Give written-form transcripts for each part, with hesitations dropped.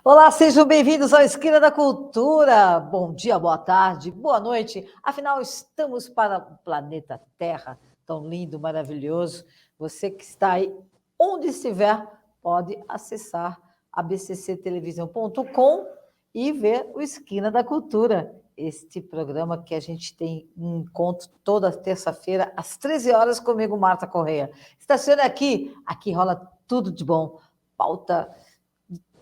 Olá, sejam bem-vindos ao Esquina da Cultura. Bom dia, boa tarde, boa noite. Afinal, estamos para o planeta Terra, tão lindo, maravilhoso. Você que está aí, onde estiver, pode acessar abcctelevisão.com e ver o Esquina da Cultura. Este programa que a gente tem um encontro toda terça-feira, às 13 horas, comigo, Marta Correia. Estacione aqui rola tudo de bom. Pauta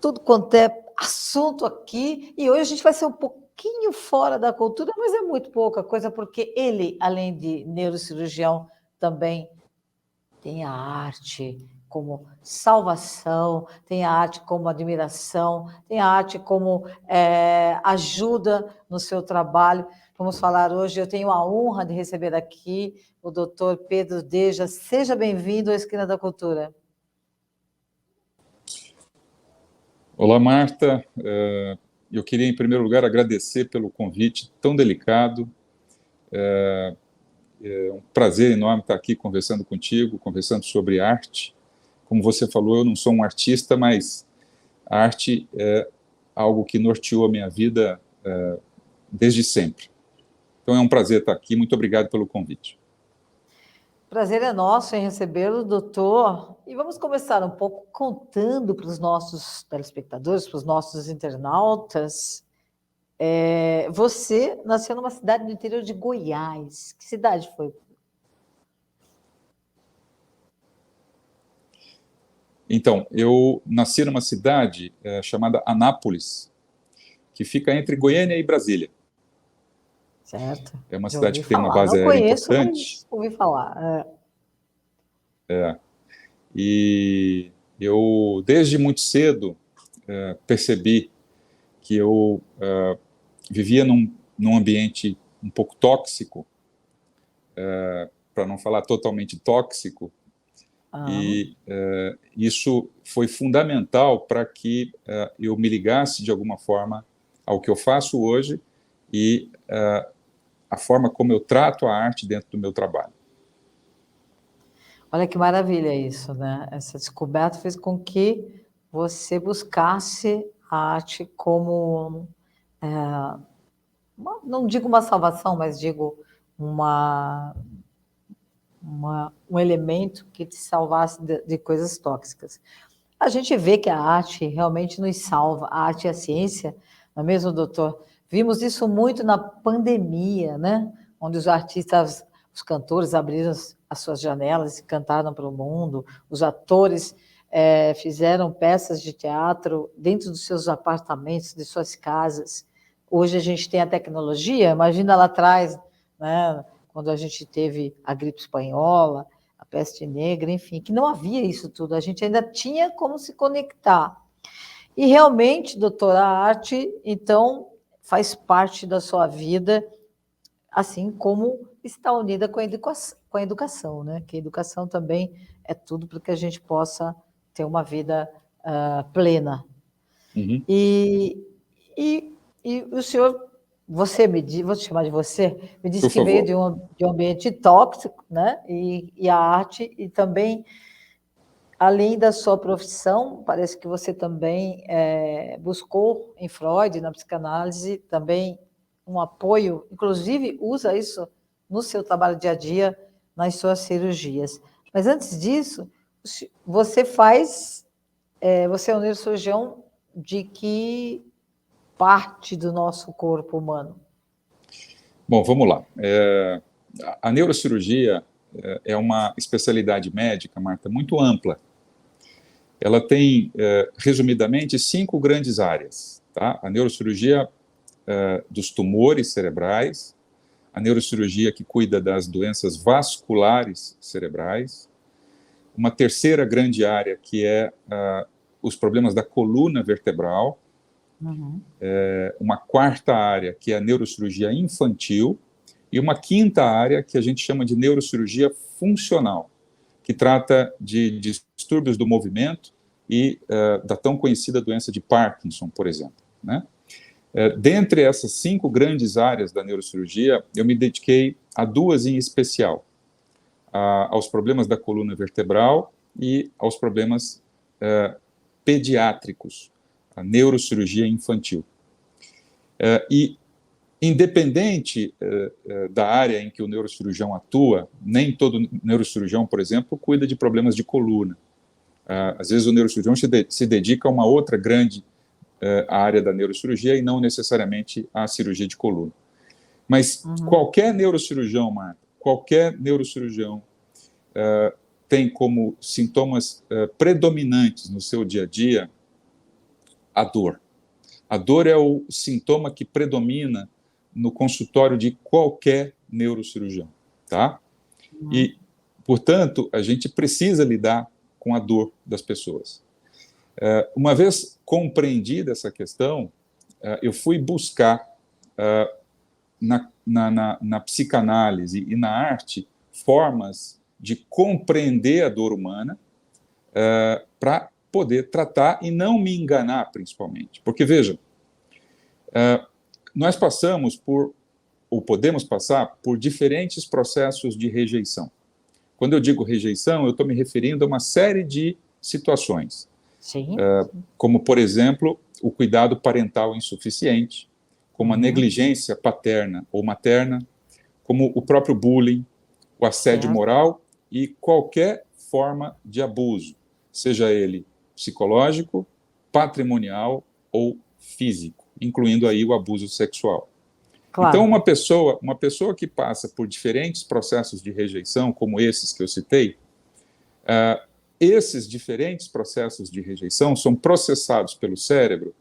tudo quanto é assunto aqui, e hoje a gente vai ser um pouquinho fora da cultura, mas é muito pouca coisa, porque ele, além de neurocirurgião, também tem a arte como salvação, tem a arte como admiração, tem a arte como ajuda no seu trabalho. Vamos falar hoje, eu tenho a honra de receber aqui o doutor Pedro Deja. Seja bem-vindo à Esquina da Cultura. Olá, Marta. Eu queria, em primeiro lugar, agradecer pelo convite tão delicado. É um prazer enorme estar aqui conversando contigo, conversando sobre arte. Como você falou, eu não sou um artista, mas a arte é algo que norteou a minha vida desde sempre. Então é um prazer estar aqui. Muito obrigado pelo convite. Prazer é nosso em recebê-lo, doutor. E vamos começar um pouco contando para os nossos telespectadores, para os nossos internautas. Você nasceu numa cidade do interior de Goiás. Que cidade foi? Então, eu nasci numa cidade chamada Anápolis, que fica entre Goiânia e Brasília. Certo. É uma Já cidade ouvi que tem uma falar. base Não aérea conheço, importante. mas ouvi falar. E eu, desde muito cedo, percebi que eu vivia num ambiente um pouco tóxico, para não falar totalmente tóxico, e isso foi fundamental para que eu me ligasse de alguma forma ao que eu faço hoje e a forma como eu trato a arte dentro do meu trabalho. Olha que maravilha isso, né? Essa descoberta fez com que você buscasse a arte como, não digo uma salvação, mas digo um elemento que te salvasse de coisas tóxicas. A gente vê que a arte realmente nos salva, a arte e a ciência, não é mesmo, doutor? Vimos isso muito na pandemia, né? Onde os artistas, os cantores abriram as suas janelas e cantaram para o mundo, os atores fizeram peças de teatro dentro dos seus apartamentos, de suas casas. Hoje a gente tem a tecnologia, imagina lá atrás, né? Quando a gente teve a gripe espanhola, a peste negra, enfim, que não havia isso tudo, a gente ainda tinha como se conectar. E realmente, doutora, a arte, então, faz parte da sua vida, assim como está unida com a educação, né? Que a educação também é tudo para que a gente possa ter uma vida plena. Uhum. E o senhor, você me diz, vou te chamar de você, me disse que veio de um ambiente tóxico, né? E a arte, e também, além da sua profissão, parece que você também buscou em Freud, na psicanálise, também um apoio, inclusive usa isso no seu trabalho dia a dia, nas suas cirurgias. Mas antes disso, você você é um neurocirurgião de que parte do nosso corpo humano? Bom, vamos lá. A neurocirurgia é uma especialidade médica, Marta, muito ampla. Ela tem, resumidamente, 5 grandes áreas. Tá? A neurocirurgia dos tumores cerebrais, a neurocirurgia que cuida das doenças vasculares cerebrais, uma terceira grande área que é os problemas da coluna vertebral, uma quarta área que é a neurocirurgia infantil e uma quinta área que a gente chama de neurocirurgia funcional, que trata de distúrbios do movimento e da tão conhecida doença de Parkinson, por exemplo, né? Dentre essas 5 grandes áreas da neurocirurgia, eu me dediquei a 2 em especial, aos problemas da coluna vertebral e aos problemas pediátricos, a neurocirurgia infantil. E, independente da área em que o neurocirurgião atua, nem todo neurocirurgião, por exemplo, cuida de problemas de coluna. Às vezes o neurocirurgião se dedica a uma outra grande área da neurocirurgia e não necessariamente à cirurgia de coluna. Mas qualquer neurocirurgião, Marta, qualquer neurocirurgião tem como sintomas predominantes no seu dia a dia a dor. A dor é o sintoma que predomina no consultório de qualquer neurocirurgião, tá? E, portanto, a gente precisa lidar com a dor das pessoas. Uma vez compreendida essa questão, eu fui buscar na psicanálise e na arte formas de compreender a dor humana para poder tratar e não me enganar, principalmente. Porque, veja, nós passamos por, ou podemos passar, por diferentes processos de rejeição. Quando eu digo rejeição, eu estou me referindo a uma série de situações. Sim. Como, por exemplo, o cuidado parental insuficiente, como a negligência paterna ou materna, como o próprio bullying, o assédio moral e qualquer forma de abuso, seja ele psicológico, patrimonial ou físico, incluindo aí o abuso sexual. Claro. Então, uma pessoa que passa por diferentes processos de rejeição, como esses que eu citei, esses diferentes processos de rejeição são processados pelo cérebro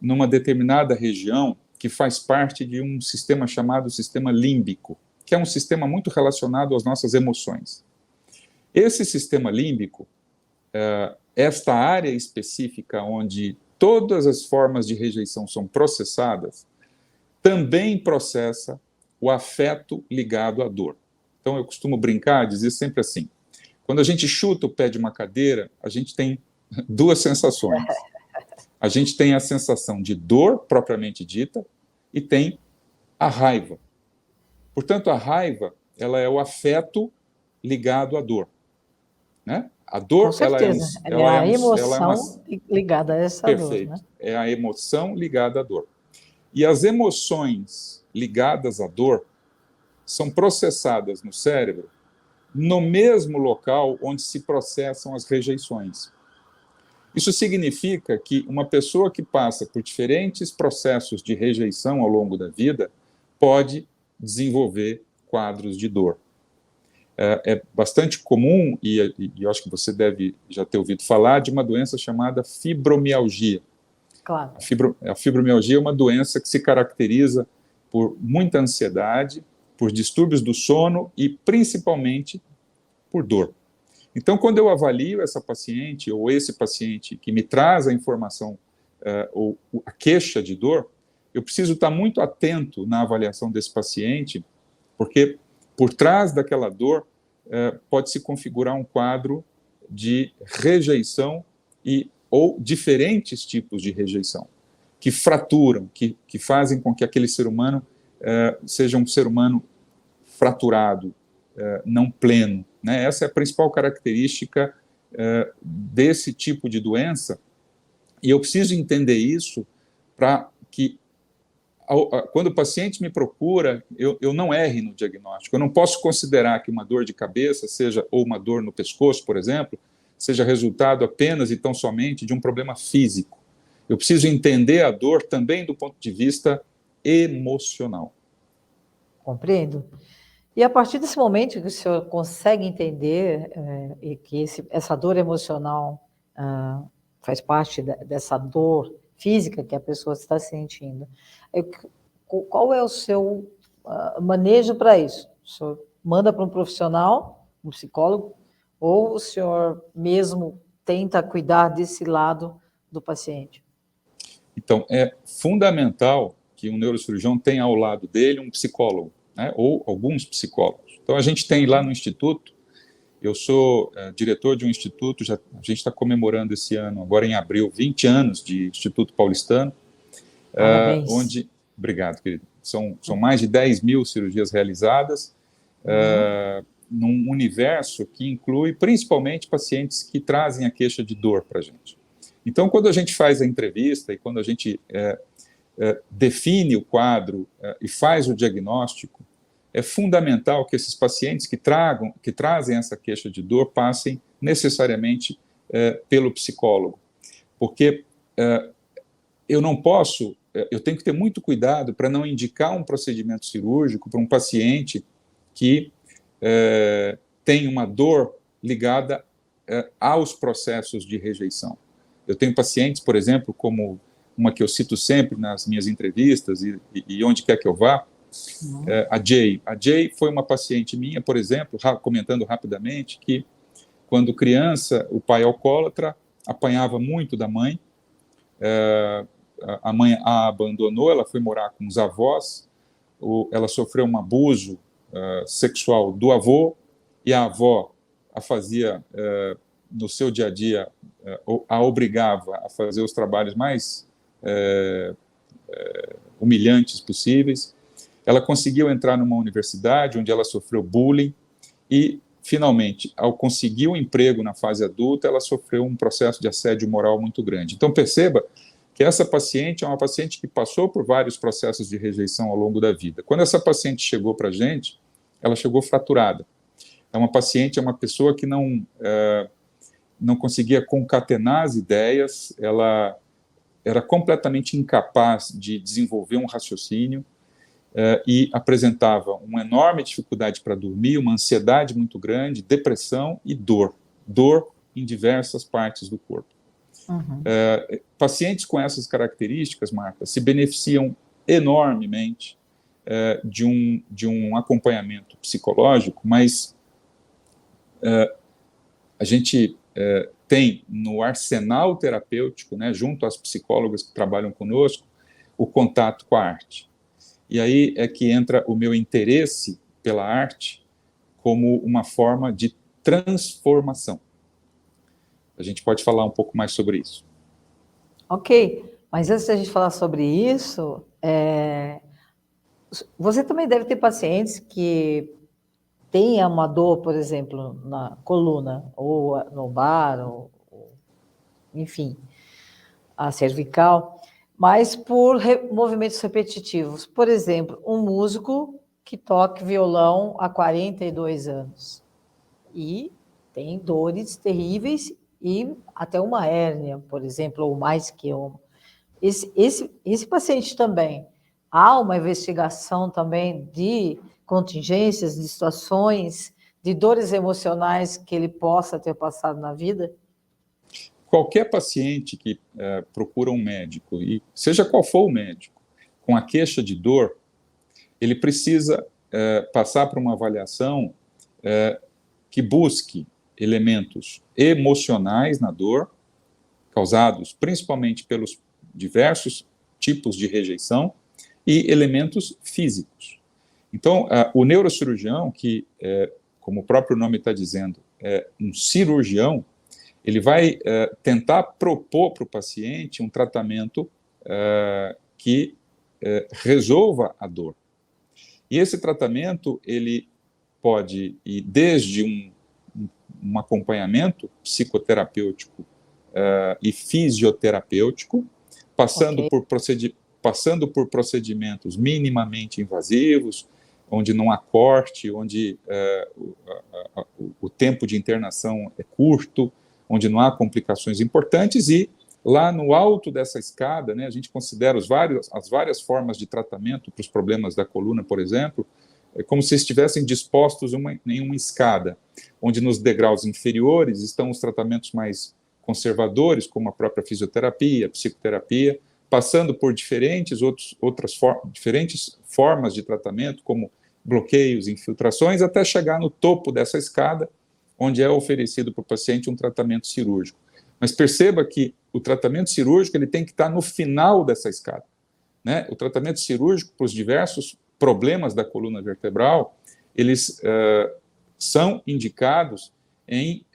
numa determinada região que faz parte de um sistema chamado sistema límbico, que é um sistema muito relacionado às nossas emoções. Esse sistema límbico, esta área específica onde todas as formas de rejeição são processadas, também processa o afeto ligado à dor. Então, eu costumo brincar, dizer sempre assim, quando a gente chuta o pé de uma cadeira, a gente tem duas sensações. A gente tem a sensação de dor, propriamente dita, e tem a raiva. Portanto, a raiva, ela é o afeto ligado à dor. Né? A dor, com certeza. Ela é a emoção ligada a essa perfeito. Dor. Né? É a emoção ligada à dor. E as emoções ligadas à dor são processadas no cérebro no mesmo local onde se processam as rejeições. Isso significa que uma pessoa que passa por diferentes processos de rejeição ao longo da vida pode desenvolver quadros de dor. É bastante comum, e eu acho que você deve já ter ouvido falar, de uma doença chamada fibromialgia. Claro. A fibromialgia é uma doença que se caracteriza por muita ansiedade, por distúrbios do sono e, principalmente, por dor. Então, quando eu avalio essa paciente ou esse paciente que me traz a informação ou a queixa de dor, eu preciso estar muito atento na avaliação desse paciente, porque por trás daquela dor pode se configurar um quadro de rejeição ou diferentes tipos de rejeição, que fraturam, que fazem com que aquele ser humano seja um ser humano fraturado, não pleno. Né? Essa é a principal característica desse tipo de doença, e eu preciso entender isso para que, quando o paciente me procura, eu não erre no diagnóstico. Eu não posso considerar que uma dor de cabeça, ou uma dor no pescoço, por exemplo, seja resultado apenas e tão somente de um problema físico. Eu preciso entender a dor também do ponto de vista emocional. Compreendo. E a partir desse momento que o senhor consegue entender que essa dor emocional faz parte dessa dor física que a pessoa está sentindo, qual é o seu manejo para isso? O senhor manda para um profissional, um psicólogo, ou o senhor mesmo tenta cuidar desse lado do paciente? Então, é fundamental que um neurocirurgião tenha ao lado dele um psicólogo, né, ou alguns psicólogos. Então, a gente tem lá no Instituto, eu sou diretor de um instituto, a gente está comemorando esse ano, agora em abril, 20 anos de Instituto Paulistano. Parabéns. Obrigado, querido. São mais de 10 mil cirurgias realizadas, num universo que inclui principalmente pacientes que trazem a queixa de dor para a gente. Então, quando a gente faz a entrevista e quando a gente define o quadro e faz o diagnóstico, é fundamental que esses pacientes que trazem essa queixa de dor passem necessariamente pelo psicólogo, porque eu não posso, eu tenho que ter muito cuidado para não indicar um procedimento cirúrgico para um paciente que tem uma dor ligada aos processos de rejeição. Eu tenho pacientes, por exemplo, como uma que eu cito sempre nas minhas entrevistas e onde quer que eu vá, a Jay. A Jay foi uma paciente minha, por exemplo, comentando rapidamente, que quando criança, o pai alcoólatra apanhava muito da mãe, a mãe a abandonou, ela foi morar com os avós, ela sofreu um abuso sexual do avô, e a avó a fazia, no seu dia a dia, a obrigava a fazer os trabalhos mais humilhantes possíveis. Ela conseguiu entrar numa universidade onde ela sofreu bullying e, finalmente, ao conseguir um emprego na fase adulta, ela sofreu um processo de assédio moral muito grande. Então, perceba que essa paciente é uma paciente que passou por vários processos de rejeição ao longo da vida. Quando essa paciente chegou para a gente, ela chegou fraturada. É uma paciente, é uma pessoa que não conseguia concatenar as ideias, ela era completamente incapaz de desenvolver um raciocínio e apresentava uma enorme dificuldade para dormir, uma ansiedade muito grande, depressão e dor em diversas partes do corpo. Uhum. Pacientes com essas características, Marta, se beneficiam enormemente de um acompanhamento psicológico, mas a gente tem no arsenal terapêutico, né, junto às psicólogas que trabalham conosco, o contato com a arte. E aí é que entra o meu interesse pela arte como uma forma de transformação. A gente pode falar um pouco mais sobre isso. Ok, mas antes da gente falar sobre isso, você também deve ter pacientes que tenha uma dor, por exemplo, na coluna, ou no lombar, ou enfim, a cervical, mas por movimentos repetitivos. Por exemplo, um músico que toque violão há 42 anos e tem dores terríveis e até uma hérnia, por exemplo, ou mais que uma. Esse paciente também, há uma investigação também de contingências, de situações, de dores emocionais que ele possa ter passado na vida? Qualquer paciente que procura um médico, e seja qual for o médico, com a queixa de dor, ele precisa passar por uma avaliação que busque elementos emocionais na dor, causados principalmente pelos diversos tipos de rejeição, e elementos físicos. Então, o neurocirurgião, que, como o próprio nome está dizendo, é um cirurgião, ele vai tentar propor para o paciente um tratamento que resolva a dor. E esse tratamento, ele pode ir desde um acompanhamento psicoterapêutico e fisioterapêutico, passando por procedimentos minimamente invasivos, onde não há corte, onde o tempo de internação é curto, onde não há complicações importantes, e lá no alto dessa escada, né, a gente considera as várias formas de tratamento para os problemas da coluna, por exemplo, como se estivessem dispostos em uma escada, onde nos degraus inferiores estão os tratamentos mais conservadores, como a própria fisioterapia, psicoterapia, passando por diferentes formas de tratamento, como bloqueios, infiltrações, até chegar no topo dessa escada, onde é oferecido para o paciente um tratamento cirúrgico. Mas perceba que o tratamento cirúrgico ele tem que estar no final dessa escada, né? O tratamento cirúrgico para os diversos problemas da coluna vertebral, eles são indicados em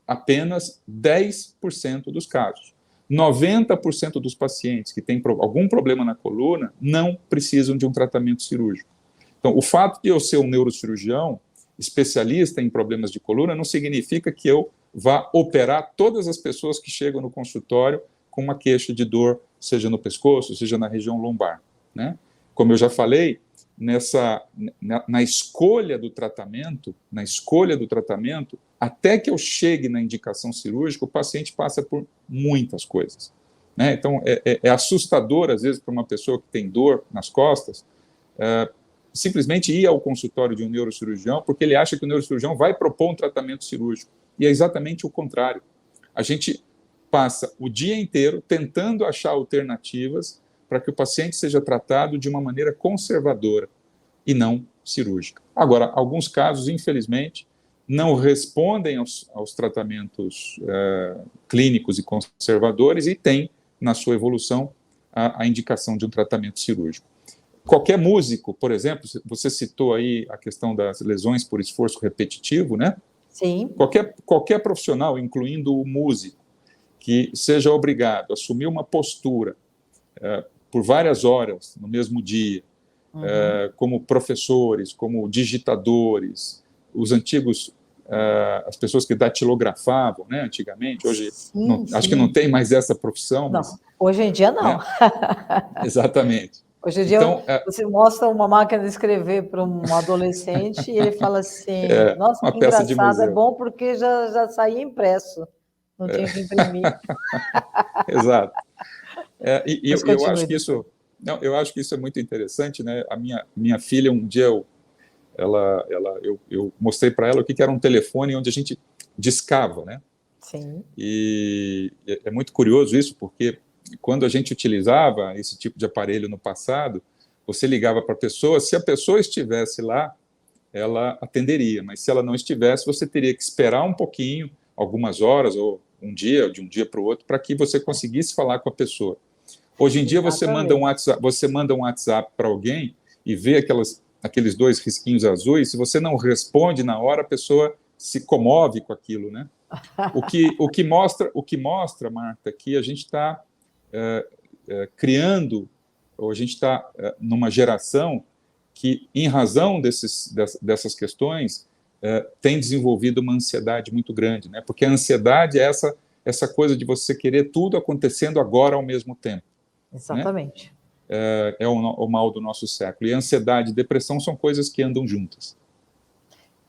apenas 10% dos casos. 90% dos pacientes que têm algum problema na coluna não precisam de um tratamento cirúrgico. Então, o fato de eu ser um neurocirurgião especialista em problemas de coluna não significa que eu vá operar todas as pessoas que chegam no consultório com uma queixa de dor, seja no pescoço, seja na região lombar, né? Como eu já falei, na escolha do tratamento, até que eu chegue na indicação cirúrgica, o paciente passa por muitas coisas, né? Então, é assustador, às vezes, para uma pessoa que tem dor nas costas, simplesmente ir ao consultório de um neurocirurgião, porque ele acha que o neurocirurgião vai propor um tratamento cirúrgico. E é exatamente o contrário. A gente passa o dia inteiro tentando achar alternativas para que o paciente seja tratado de uma maneira conservadora e não cirúrgica. Agora, alguns casos, infelizmente, não respondem aos tratamentos clínicos e conservadores e têm, na sua evolução, a indicação de um tratamento cirúrgico. Qualquer músico, por exemplo, você citou aí a questão das lesões por esforço repetitivo, né? Sim. Qualquer profissional, incluindo o músico, que seja obrigado a assumir uma postura por várias horas no mesmo dia, como professores, como digitadores, os antigos, as pessoas que datilografavam, né, antigamente, hoje acho que não tem mais essa profissão. Não, mas, hoje em dia não. Né? Exatamente. Hoje em dia então, você mostra uma máquina de escrever para um adolescente e ele fala assim, nossa, que engraçado, é bom porque já saía impresso, não tinha que imprimir. Exato. E eu acho que isso... Não, eu acho que isso é muito interessante, né? A minha filha, um dia, eu mostrei para ela o que era um telefone onde a gente discava, né? Sim. E é muito curioso isso, porque quando a gente utilizava esse tipo de aparelho no passado, você ligava para a pessoa, se a pessoa estivesse lá, ela atenderia, mas se ela não estivesse, você teria que esperar um pouquinho, algumas horas, ou de um dia para o outro, para que você conseguisse falar com a pessoa. Hoje em dia, você manda um WhatsApp para alguém e vê aqueles 2 risquinhos azuis, se você não responde na hora, a pessoa se comove com aquilo, né? O que mostra, Marta, que a gente está criando, ou a gente está numa geração que, em razão dessas questões, tem desenvolvido uma ansiedade muito grande, né? Porque a ansiedade é essa coisa de você querer tudo acontecendo agora ao mesmo tempo. Exatamente. Né? É o mal do nosso século. E ansiedade e depressão são coisas que andam juntas.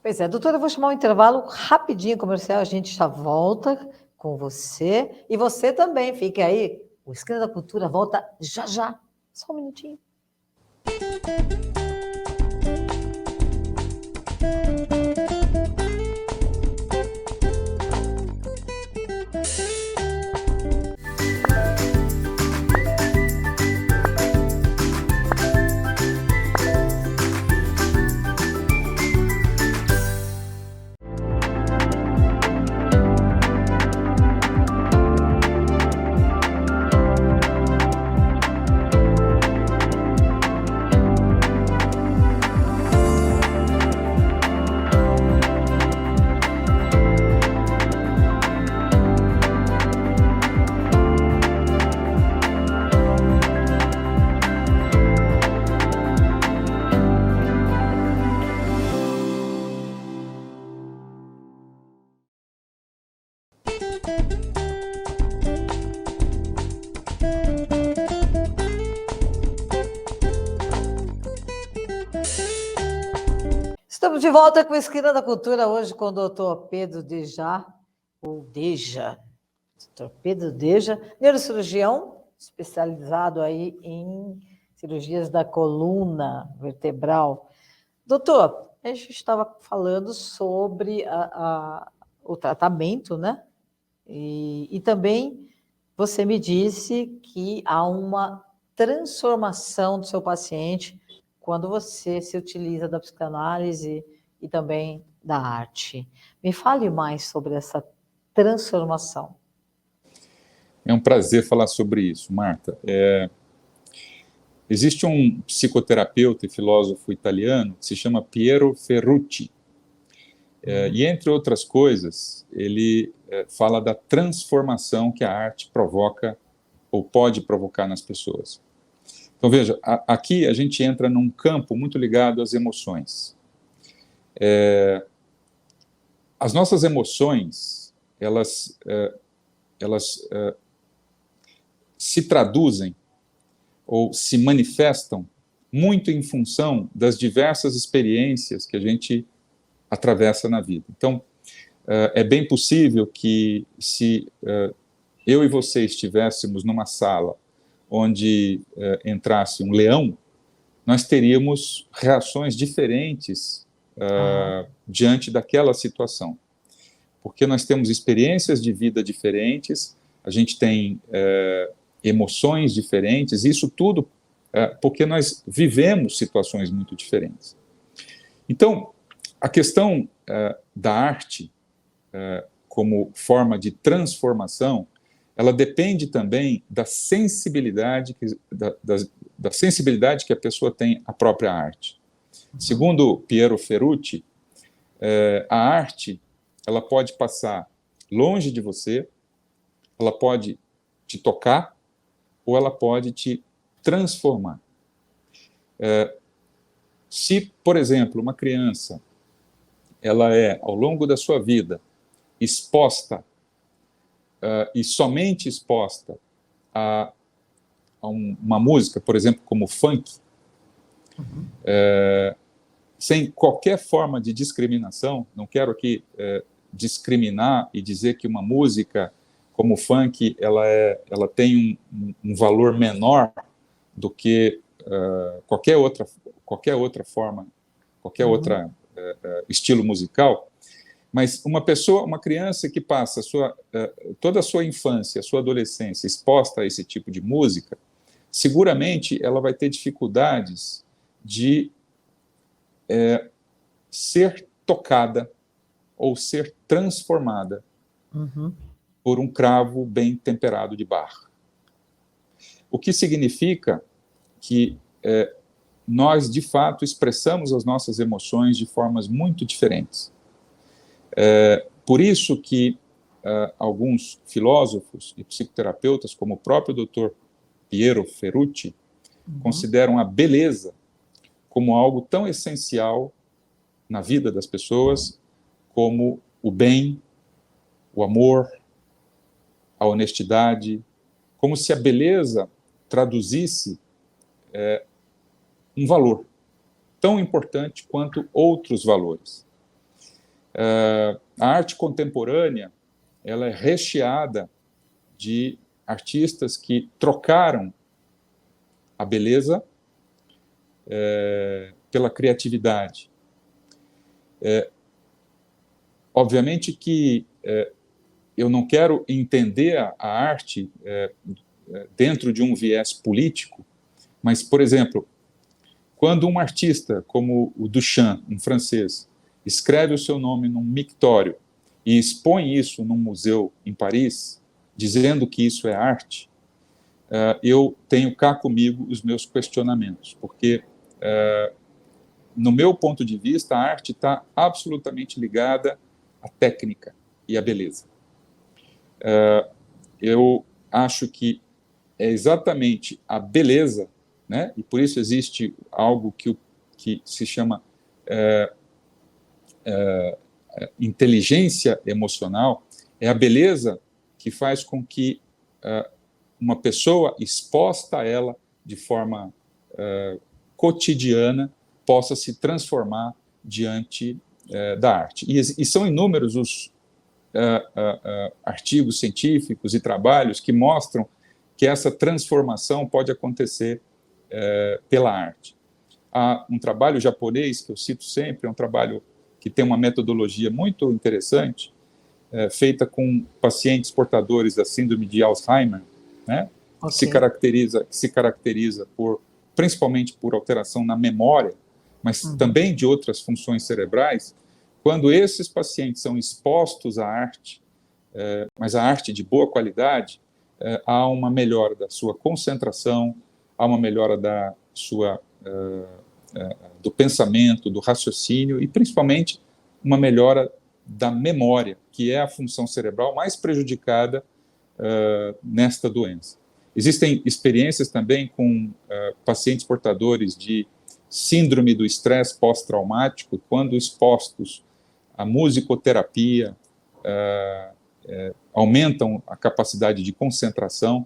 Pois é, doutora, eu vou chamar um intervalo rapidinho comercial, a gente já volta com você. E você também, fique aí. O Esquina da Cultura volta já já. Só um minutinho. Estamos de volta com a Esquina da Cultura, hoje com o doutor Pedro Deja, doutor Pedro Deja, neurocirurgião, especializado aí em cirurgias da coluna vertebral. Doutor, a gente estava falando sobre o tratamento, né? E também você me disse que há uma transformação do seu paciente quando você se utiliza da psicanálise e também da arte. Me fale mais sobre essa transformação. É um prazer falar sobre isso, Marta. Existe um psicoterapeuta e filósofo italiano que se chama Piero Ferrucci. E, entre outras coisas, ele fala da transformação que a arte provoca ou pode provocar nas pessoas. Então, veja, aqui a gente entra num campo muito ligado às emoções. As nossas emoções, elas se traduzem ou se manifestam muito em função das diversas experiências que a gente atravessa na vida. Então, é bem possível que, se eu e você estivéssemos numa sala onde entrasse um leão, nós teríamos reações diferentes diante daquela situação, porque nós temos experiências de vida diferentes, a gente tem emoções diferentes, isso tudo porque nós vivemos situações muito diferentes. Então, a questão da arte como forma de transformação, ela depende também da sensibilidade da sensibilidade que a pessoa tem à própria arte. Segundo Piero Ferrucci, a arte ela pode passar longe de você, ela pode te tocar ou ela pode te transformar. Se, por exemplo, uma criança ela é, ao longo da sua vida, exposta e somente exposta a uma música, por exemplo, como funk, sem qualquer forma de discriminação, não quero aqui discriminar e dizer que uma música como funk ela tem um valor menor do que qualquer outra forma, qualquer outra estilo musical, mas uma criança que passa toda a sua infância, a sua adolescência exposta a esse tipo de música, seguramente ela vai ter dificuldades de ser tocada ou ser transformada por um cravo bem temperado de Bach. O que significa que nós, de fato, expressamos as nossas emoções de formas muito diferentes. Por isso que alguns filósofos e psicoterapeutas, como o próprio Dr. Piero Ferrucci, consideram a beleza como algo tão essencial na vida das pessoas como o bem, o amor, a honestidade, como se a beleza traduzisse um valor tão importante quanto outros valores. A arte contemporânea ela é recheada de artistas que trocaram a beleza pela criatividade. Obviamente que eu não quero entender a arte dentro de um viés político, mas, por exemplo, quando um artista como o Duchamp, um francês, escreve o seu nome num mictório e expõe isso num museu em Paris, dizendo que isso é arte, eu tenho cá comigo os meus questionamentos, porque, no meu ponto de vista, a arte está absolutamente ligada à técnica e à beleza. Eu acho que é exatamente a beleza, né? E por isso existe algo que se chama inteligência emocional, é a beleza que faz com que uma pessoa exposta a ela de forma cotidiana possa se transformar diante da arte. E são inúmeros os artigos científicos e trabalhos que mostram que essa transformação pode acontecer pela arte. Há um trabalho japonês que eu cito sempre, é um trabalho que tem uma metodologia muito interessante, feita com pacientes portadores da síndrome de Alzheimer, né? Okay. Que se caracteriza principalmente por alteração na memória, mas também de outras funções cerebrais. Quando esses pacientes são expostos à arte, mas à arte de boa qualidade, há uma melhora da sua concentração, há uma melhora do pensamento, do raciocínio e, principalmente, uma melhora da memória, que é a função cerebral mais prejudicada nesta doença. Existem experiências também com pacientes portadores de síndrome do estresse pós-traumático, quando expostos à musicoterapia, aumentam a capacidade de concentração,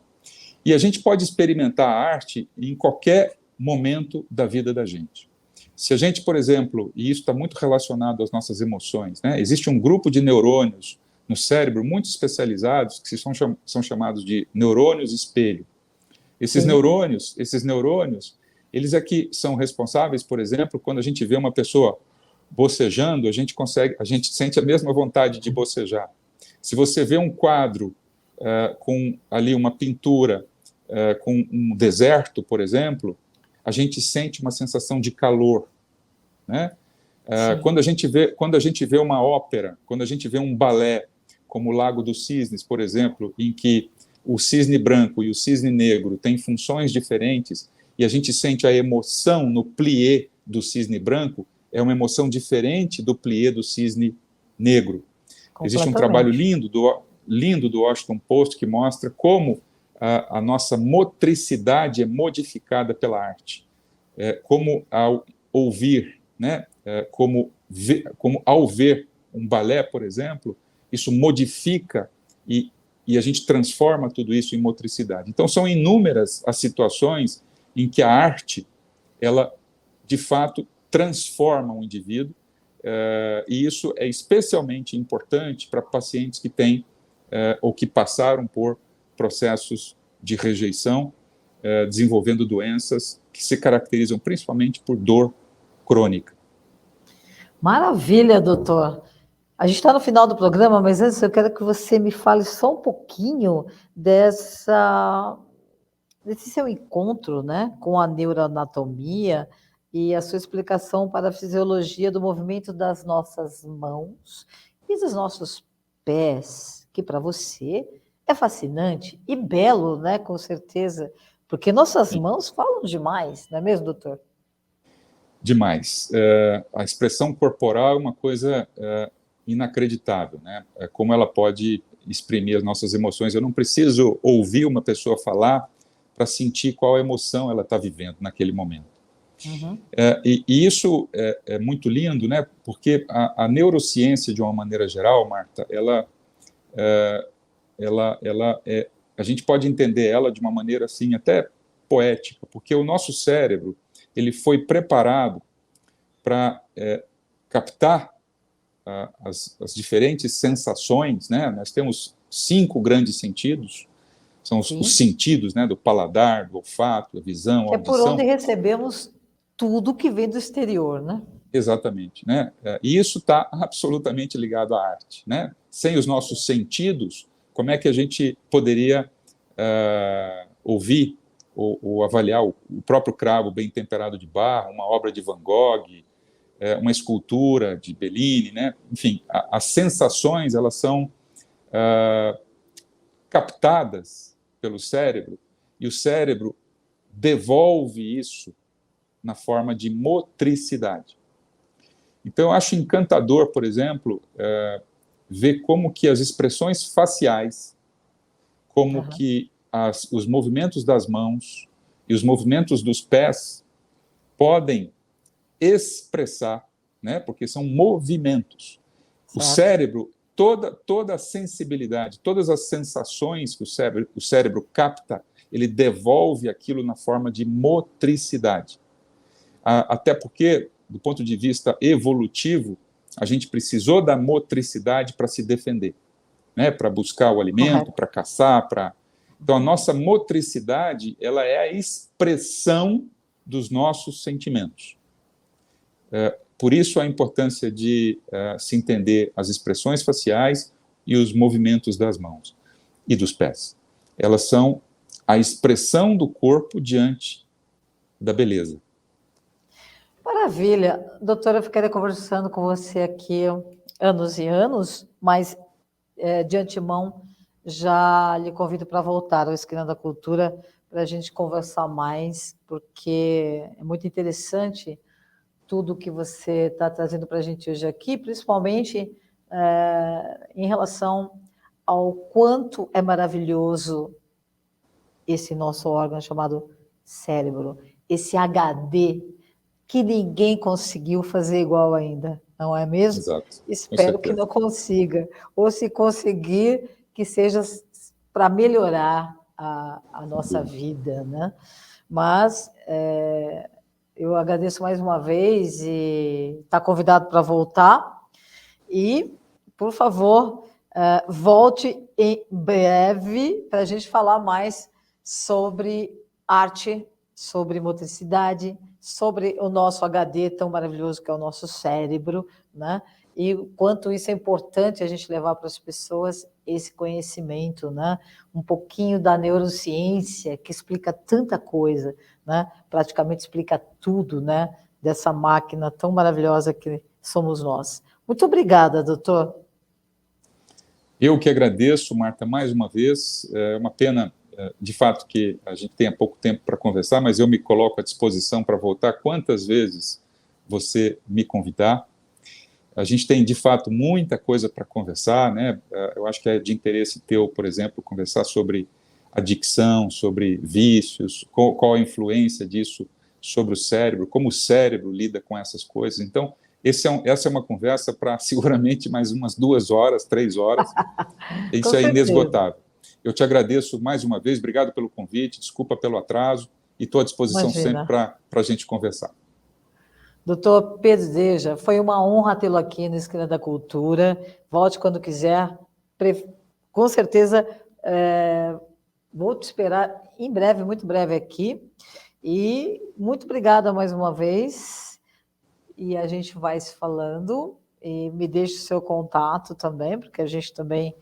e a gente pode experimentar a arte em qualquer momento da vida da gente. Se a gente, por exemplo, e isso está muito relacionado às nossas emoções, né? Existe um grupo de neurônios no cérebro muito especializados que são chamados de neurônios espelho. Esses neurônios, eles aqui são responsáveis, por exemplo, quando a gente vê uma pessoa bocejando, a gente sente a mesma vontade de bocejar. Se você vê um quadro com ali uma pintura com um deserto, por exemplo, a gente sente uma sensação de calor, né? Quando a gente vê uma ópera, quando a gente vê um balé, como o Lago dos Cisnes, por exemplo, em que o cisne branco e o cisne negro têm funções diferentes, e a gente sente a emoção no plié do cisne branco, é uma emoção diferente do plié do cisne negro. Existe um trabalho lindo do Washington Post que mostra como a nossa motricidade é modificada pela arte. Como ao ouvir, né? Como ao ver um balé, por exemplo, isso modifica e a gente transforma tudo isso em motricidade. Então, são inúmeras as situações em que a arte, ela, de fato, transforma um indivíduo, e isso é especialmente importante para pacientes que têm ou que passaram por processos de rejeição, desenvolvendo doenças que se caracterizam principalmente por dor crônica. Maravilha, doutor. A gente está no final do programa, mas antes eu quero que você me fale só um pouquinho desse seu encontro, né, com a neuroanatomia e a sua explicação para a fisiologia do movimento das nossas mãos e dos nossos pés, que para você é fascinante e belo, né, com certeza, porque nossas mãos falam demais, não é mesmo, doutor? Demais. A expressão corporal é uma coisa inacreditável, né? Como ela pode exprimir as nossas emoções. Eu não preciso ouvir uma pessoa falar para sentir qual emoção ela está vivendo naquele momento. Uhum. E isso é muito lindo, né? Porque a neurociência, de uma maneira geral, Marta, a gente pode entender ela de uma maneira assim até poética, porque o nosso cérebro ele foi preparado para captar as diferentes sensações, né? Nós temos 5 grandes sentidos, são os sentidos, né? Do paladar, do olfato, da visão, Que é por audição. onde recebemos tudo que vem do exterior, né? Exatamente, né? E isso está absolutamente ligado à arte, né? Sem os nossos sentidos, como é que a gente poderia ouvir ou avaliar o próprio cravo bem temperado de barro, uma obra de Van Gogh, uma escultura de Bellini, né? Enfim, as sensações elas são captadas pelo cérebro e o cérebro devolve isso na forma de motricidade. Então, eu acho encantador, por exemplo, ver como que as expressões faciais, como que os movimentos das mãos e os movimentos dos pés podem expressar, né? Porque são movimentos. Certo. O cérebro, toda a sensibilidade, todas as sensações que o cérebro capta, ele devolve aquilo na forma de motricidade. Até porque, do ponto de vista evolutivo, a gente precisou da motricidade para se defender, né? Para buscar o alimento, para caçar, Então, a nossa motricidade, ela é a expressão dos nossos sentimentos. Por isso, a importância de se entender as expressões faciais e os movimentos das mãos e dos pés. Elas são a expressão do corpo diante da beleza. Maravilha. Doutora, eu ficaria conversando com você aqui anos e anos, mas de antemão já lhe convido para voltar ao Esquina da Cultura para a gente conversar mais, porque é muito interessante tudo que você está trazendo para a gente hoje aqui, principalmente em relação ao quanto é maravilhoso esse nosso órgão chamado cérebro, esse HD que ninguém conseguiu fazer igual ainda, não é mesmo? Exato, com Espero que certeza. não consiga, ou se conseguir, que seja para melhorar a Sem nossa dúvida. vida, né? Mas eu agradeço mais uma vez e está convidado para voltar. E, por favor, volte em breve para a gente falar mais sobre arte, sobre motricidade, sobre o nosso HD tão maravilhoso que é o nosso cérebro, né? E o quanto isso é importante a gente levar para as pessoas esse conhecimento, né? Um pouquinho da neurociência, que explica tanta coisa, né? Praticamente explica tudo, né? Dessa máquina tão maravilhosa que somos nós. Muito obrigada, doutor. Eu que agradeço, Marta, mais uma vez. É uma pena, de fato, que a gente tenha pouco tempo para conversar, mas eu me coloco à disposição para voltar quantas vezes você me convidar. A gente tem, de fato, muita coisa para conversar, né? Eu acho que é de interesse teu, por exemplo, conversar sobre adicção, sobre vícios, qual a influência disso sobre o cérebro, como o cérebro lida com essas coisas. Então, essa é uma conversa para seguramente mais umas 2 horas, 3 horas. Com Isso é certeza. inesgotável. Eu te agradeço mais uma vez, obrigado pelo convite, desculpa pelo atraso, e estou à disposição sempre Imagina. para a gente conversar. Doutor Pedro Deja, foi uma honra tê-lo aqui na Esquina da Cultura. Volte quando quiser. Com certeza, vou te esperar em breve, muito breve aqui. E muito obrigada mais uma vez. E a gente vai se falando. E me deixe o seu contato também, porque a gente também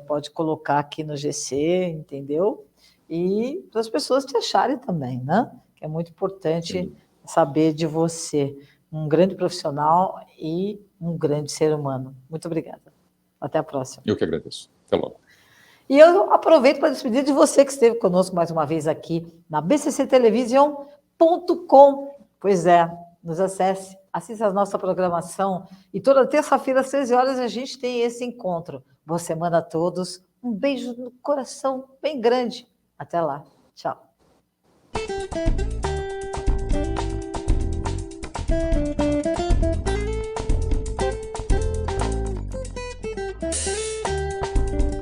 pode colocar aqui no GC, entendeu? E para as pessoas te acharem também, né? Que é muito importante saber de você, um grande profissional e um grande ser humano. Muito obrigada. Até a próxima. Eu que agradeço. Até logo. E eu aproveito para despedir de você que esteve conosco mais uma vez aqui na bcctelevision.com. Pois é, nos acesse, assista a nossa programação e toda terça-feira às 13 horas a gente tem esse encontro. Boa semana a todos, um beijo no coração bem grande. Até lá, tchau.